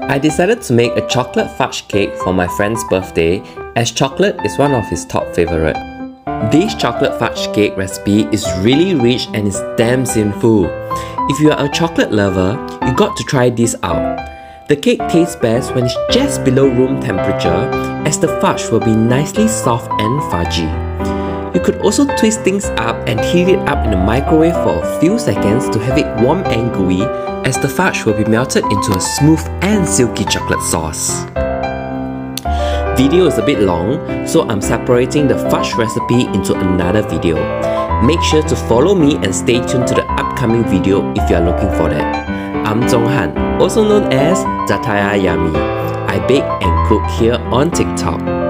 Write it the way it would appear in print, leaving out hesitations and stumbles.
I decided to make a chocolate fudge cake for my friend's birthday, as chocolate is one of his top favorite. This chocolate fudge cake recipe is really rich and is damn sinful. If you are a chocolate lover, you got to try this out. The cake tastes best when it's just below room temperature, as the fudge will be nicely soft and fudgy. You could also twist things up and heat it up in the microwave for a few seconds to have it warm and gooey, as the fudge will be melted into a smooth and silky chocolate sauce. Video is a bit long, so I'm separating the fudge recipe into another video. Make sure to follow me and stay tuned to the upcoming video if you are looking for that. I'm Zhonghan, also known as Zataya Yummy. I bake and cook here on TikTok.